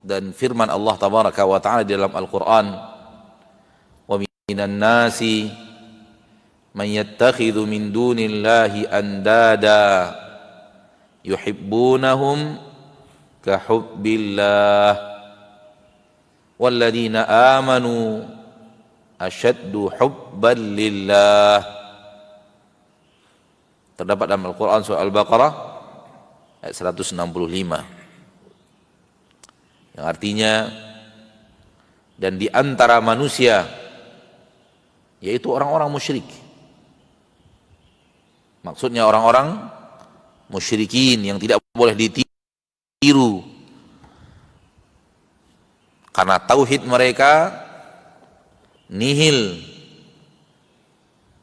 dan firman Allah tabaraka wa taala di dalam Al-Qur'an, wa minan nasi man yattakhidhu min dunillahi andada yuhibbunahum ka hubbillah walladzina amanu asyaddu hubban lillah. Terdapat dalam Al-Quran surah Al-Baqarah ayat 165, yang artinya, dan di antara manusia, yaitu orang-orang musyrik. Maksudnya orang-orang musyrikin yang tidak boleh ditiru karena tauhid mereka nihil,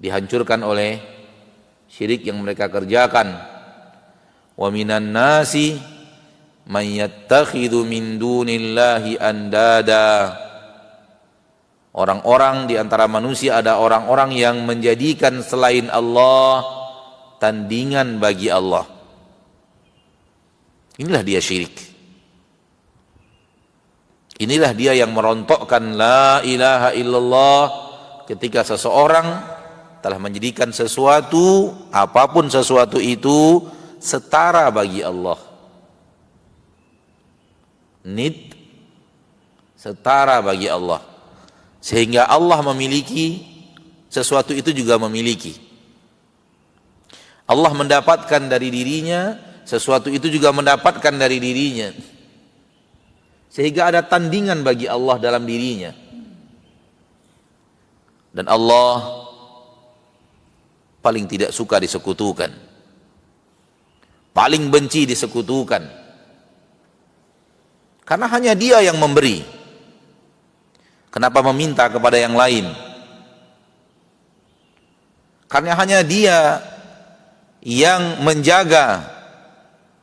dihancurkan oleh syirik yang mereka kerjakan. Wa minan nasi man yattakhidhu min dunillahi andada. Orang-orang di antara manusia, ada orang-orang yang menjadikan selain Allah tandingan bagi Allah. Inilah dia syirik. Inilah dia yang merontokkan la ilaha illallah ketika seseorang telah menjadikan sesuatu, apapun sesuatu itu, setara bagi Allah. Nid, setara bagi Allah. Sehingga Allah memiliki, sesuatu itu juga memiliki. Allah mendapatkan dari dirinya, sesuatu itu juga mendapatkan dari dirinya. Sehingga ada tandingan bagi Allah dalam dirinya. Dan Allah paling tidak suka disekutukan, paling benci disekutukan, karena hanya Dia yang memberi. Kenapa meminta kepada yang lain? Karena hanya Dia yang menjaga.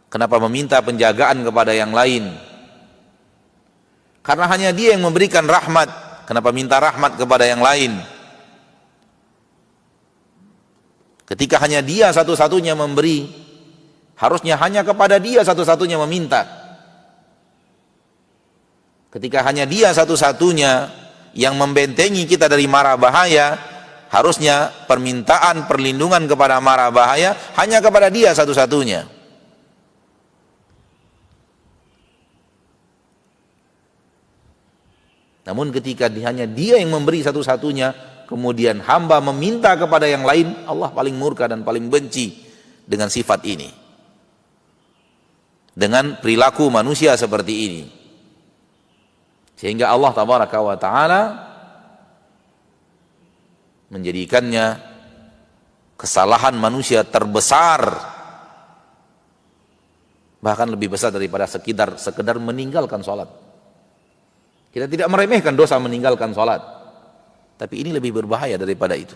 Kenapa meminta penjagaan kepada yang lain? Karena hanya Dia yang memberikan rahmat. Kenapa minta rahmat kepada yang lain? Ketika hanya Dia satu-satunya memberi, harusnya hanya kepada Dia satu-satunya meminta. Ketika hanya Dia satu-satunya yang membentengi kita dari mara bahaya, harusnya permintaan perlindungan kepada mara bahaya hanya kepada Dia satu-satunya. Namun ketika hanya Dia yang memberi satu-satunya, kemudian hamba meminta kepada yang lain, Allah paling murka dan paling benci dengan sifat ini, dengan perilaku manusia seperti ini. Sehingga Allah tabaraka wa ta'ala menjadikannya kesalahan manusia terbesar, bahkan lebih besar daripada sekedar meninggalkan sholat. Kita tidak meremehkan dosa meninggalkan sholat, tapi ini lebih berbahaya daripada itu.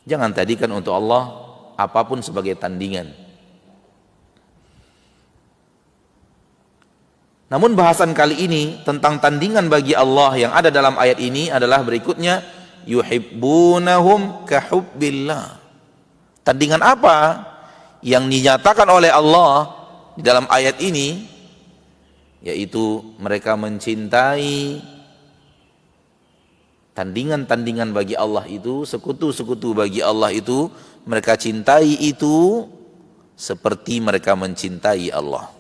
Jangan tadikan untuk Allah apapun sebagai tandingan. Namun bahasan kali ini tentang tandingan bagi Allah yang ada dalam ayat ini adalah berikutnya, yuhibbunahum kahubbillah. Tandingan apa yang dinyatakan oleh Allah di dalam ayat ini? Yaitu mereka mencintai tandingan-tandingan bagi Allah itu, sekutu-sekutu bagi Allah itu, mereka cintai itu seperti mereka mencintai Allah.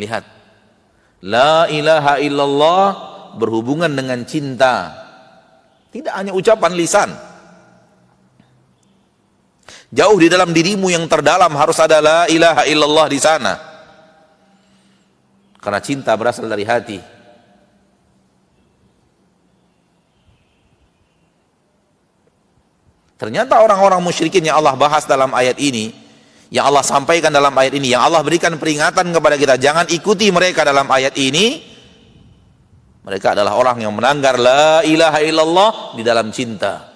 Lihat, la ilaha illallah berhubungan dengan cinta, tidak hanya ucapan lisan. Jauh di dalam dirimu yang terdalam harus ada la ilaha illallah di sana, karena cinta berasal dari hati. Ternyata orang-orang musyrikin yang Allah bahas dalam ayat ini, yang Allah sampaikan dalam ayat ini, yang Allah berikan peringatan kepada kita, jangan ikuti mereka dalam ayat ini. Mereka adalah orang yang melanggar la ilaha illallah di dalam cinta.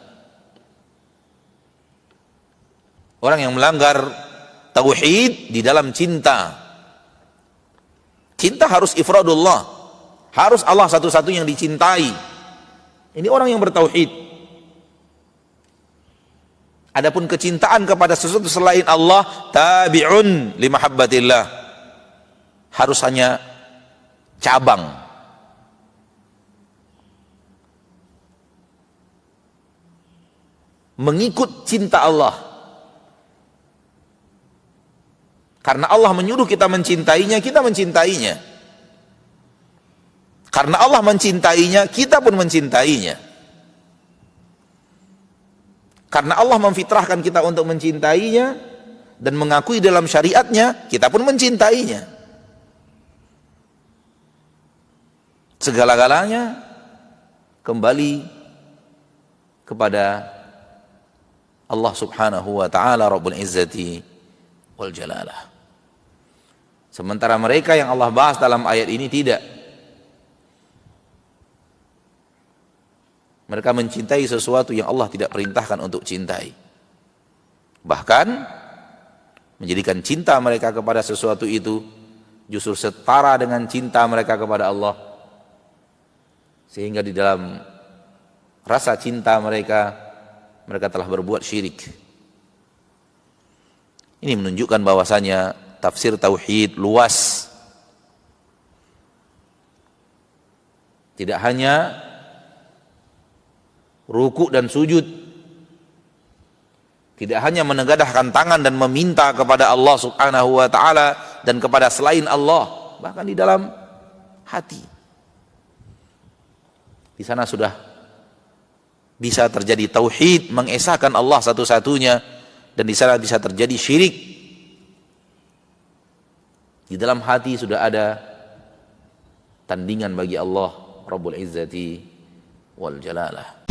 Orang yang melanggar tauhid di dalam cinta. Cinta harus ifradullah, harus Allah satu-satunya yang dicintai. Ini orang yang bertauhid. Adapun kecintaan kepada sesuatu selain Allah tabi'un li mahabbatillah, harus hanya cabang. Mengikut cinta Allah. Karena Allah menyuruh kita mencintainya, kita mencintainya. Karena Allah mencintainya, kita pun mencintainya. Karena Allah memfitrahkan kita untuk mencintainya dan mengakui dalam syariatnya, kita pun mencintainya. Segala-galanya kembali kepada Allah subhanahu wa ta'ala Rabbul Izzati wal Jalalah. Sementara mereka yang Allah bahas dalam ayat ini tidak. Mereka mencintai sesuatu yang Allah tidak perintahkan untuk cintai. Bahkan menjadikan cinta mereka kepada sesuatu itu justru setara dengan cinta mereka kepada Allah. Sehingga di dalam rasa cinta mereka telah berbuat syirik. Ini menunjukkan bahwasanya tafsir tauhid luas. Tidak hanya ruku dan sujud, tidak hanya menegadahkan tangan dan meminta kepada Allah subhanahu wa ta'ala dan kepada selain Allah, bahkan di dalam hati. Di sana sudah bisa terjadi tauhid, mengesahkan Allah satu-satunya, dan di sana bisa terjadi syirik. Di dalam hati sudah ada tandingan bagi Allah Rabbul Izzati wal Jalalah.